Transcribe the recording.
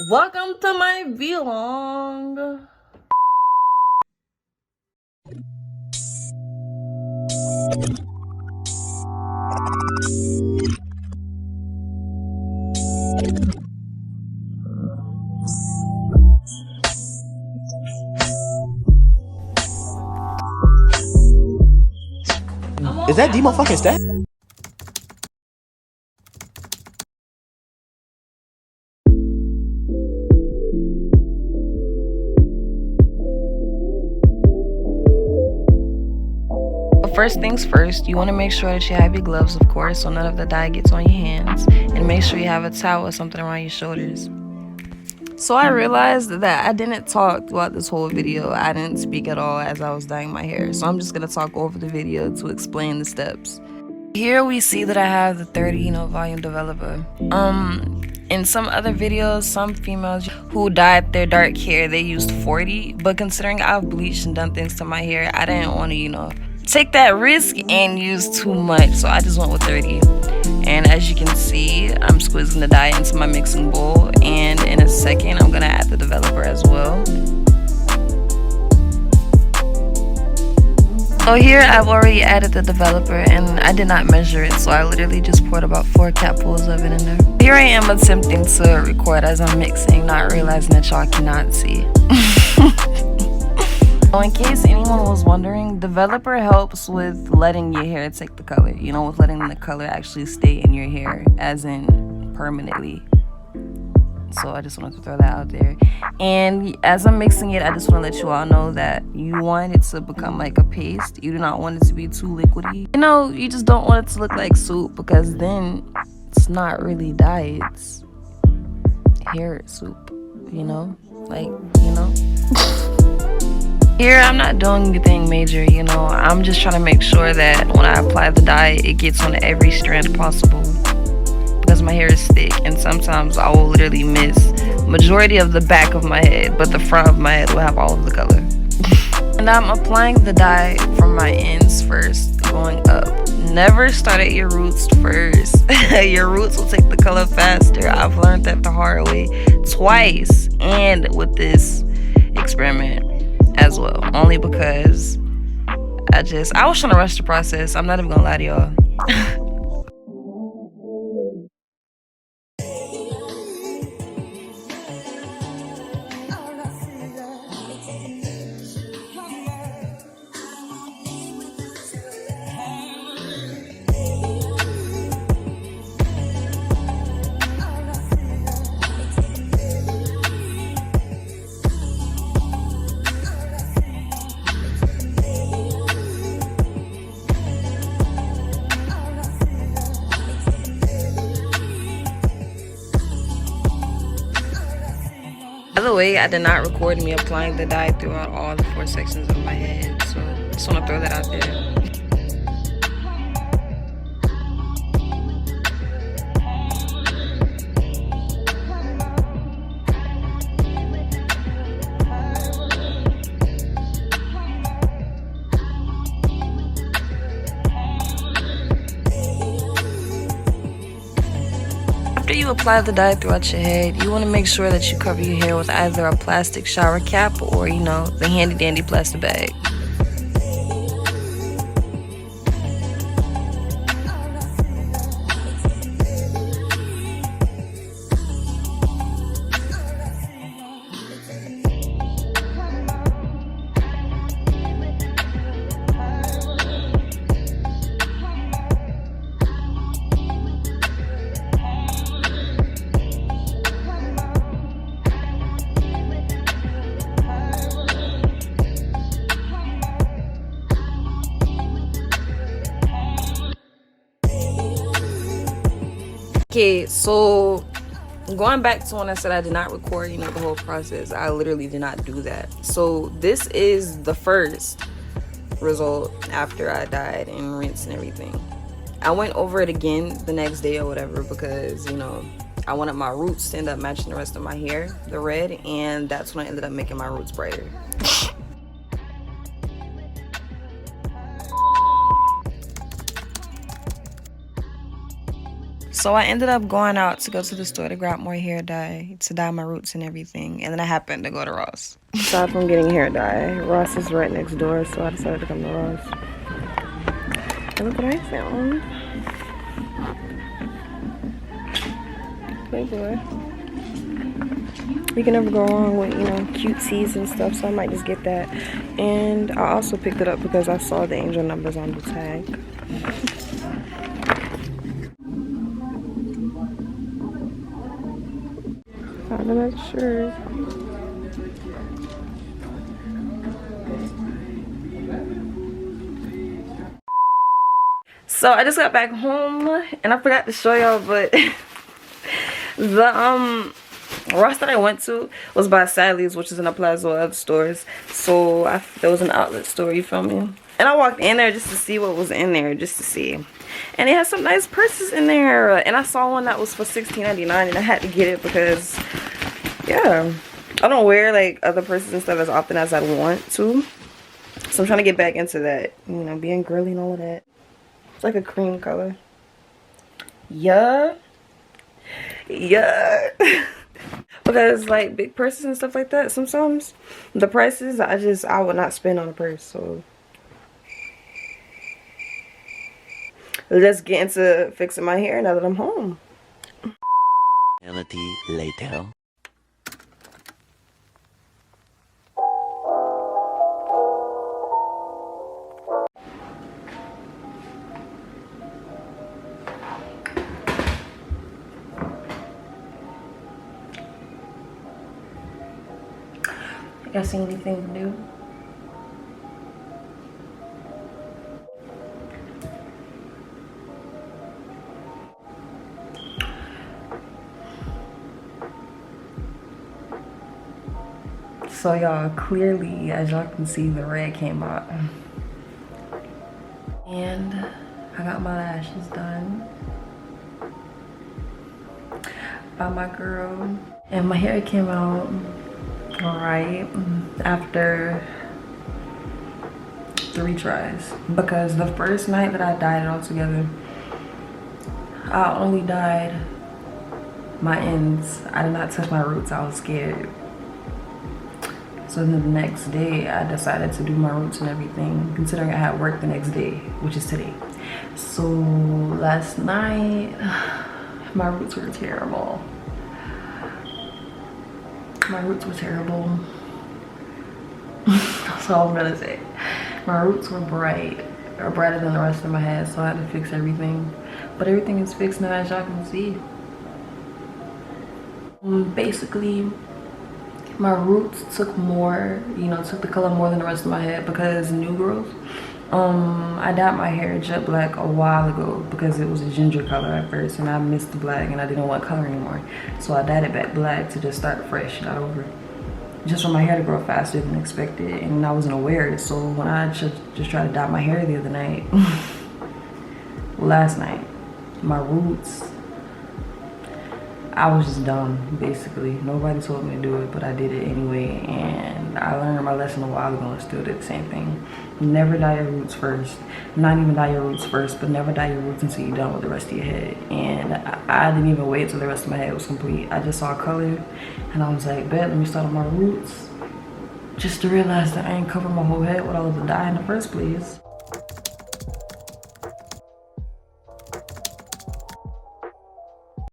Welcome to my vlog. Is that D motherfucking stat? First things first, you want to make sure that you have your gloves, of course, so none of the dye gets on your hands, and make sure you have a towel or something around your shoulders. So I realized that I didn't talk throughout this whole video. I didn't speak at all as I was dyeing my hair, so I'm just gonna talk over the video to explain the steps. Here we see that I have the 30 volume developer. In some other videos, some females who dyed their dark hair, they used 40, but considering I've bleached and done things to my hair, I didn't want to take that risk and use too much, so I just went with 30. And as you can see, I'm squeezing the dye into my mixing bowl, and in a second I'm gonna add the developer as well. So here I've already added the developer, and I did not measure it, so I literally just poured about 4 capfuls of it in there. Here I am attempting to record as I'm mixing, not realizing that y'all cannot see. So in case anyone was wondering, developer helps with letting your hair take the color, with letting the color actually stay in your hair, as in permanently. So I just wanted to throw that out there. And as I'm mixing it, I just want to let you all know that you want it to become like a paste. You do not want it to be too liquidy. You just don't want it to look like soup, because then it's not really dye, it's hair soup, Here, I'm not doing anything major, I'm just trying to make sure that when I apply the dye, it gets on every strand possible. Because my hair is thick, and sometimes I will literally miss majority of the back of my head, but the front of my head will have all of the color. And I'm applying the dye from my ends first, going up. Never start at your roots first. Your roots will take the color faster. I've learned that the hard way twice, and with this experiment as well, only because I was trying to rush the process. I'm not even gonna lie to y'all. By the way, I did not record me applying the dye throughout all the 4 sections of my head, so just want to throw that out there. After you apply the dye throughout your head, you want to make sure that you cover your hair with either a plastic shower cap or, the handy dandy plastic bag. Okay, so going back to when I said I did not record, the whole process, I literally did not do that. So this is the first result after I dyed and rinsed and everything. I went over it again the next day or whatever, because, I wanted my roots to end up matching the rest of my hair, the red, and that's when I ended up making my roots brighter. So I ended up going out to go to the store to grab more hair dye to dye my roots and everything, and then I happened to go to Ross. Aside from getting hair dye, Ross is right next door, so I decided to come to Ross. And look what I found. Playboy. You can never go wrong with, you know, cute tees and stuff, so I might just get that. And I also picked it up because I saw the angel numbers on the tag. I'm not sure. So I just got back home and I forgot to show y'all, but the Ross that I went to was by Sally's, which is in a plaza of other stores. So there was an outlet store, you feel me? And I walked in there just to see what was in there, just to see. And it had some nice purses in there. And I saw one that was for $16.99 and I had to get it because, yeah, I don't wear like other purses and stuff as often as I want to. So I'm trying to get back into that, you know, being girly and all of that. It's like a cream color. Yeah. Yeah. Because like big purses and stuff like that, sometimes the prices I would not spend on a purse. So let's get into fixing my hair now that I'm home. Later. You guys see anything to do? So y'all, clearly, as y'all can see, the red came out. And I got my lashes done by my girl. And my hair came out alright after 3 tries. Because the first night that I dyed it all together, I only dyed my ends. I did not touch my roots. I was scared. So then the next day, I decided to do my roots and everything, considering I had work the next day, which is today. So last night, my roots were terrible. My roots were terrible. That's all I'm gonna say. My roots were bright, or brighter than the rest of my head, so I had to fix everything. But everything is fixed now, as y'all can see. Basically, my roots took more, you know, took the color more than the rest of my head because new girls. I dyed my hair jet black a while ago because it was a ginger color at first and I missed the black and I didn't want color anymore. So I dyed it back black to just start fresh, not over. Just for my hair to grow faster than expected, and I wasn't aware. So when I just tried to dye my hair the other night, last night, my roots, I was just dumb, basically. Nobody told me to do it, but I did it anyway. And I learned my lesson a while ago and still did the same thing. Never dye your roots first. Not even dye your roots first, but never dye your roots until you're done with the rest of your head. And I didn't even wait till the rest of my head was complete. I just saw color and I was like, bet, let me start on my roots. Just to realize that I ain't covered my whole head with all of the dye in the first place.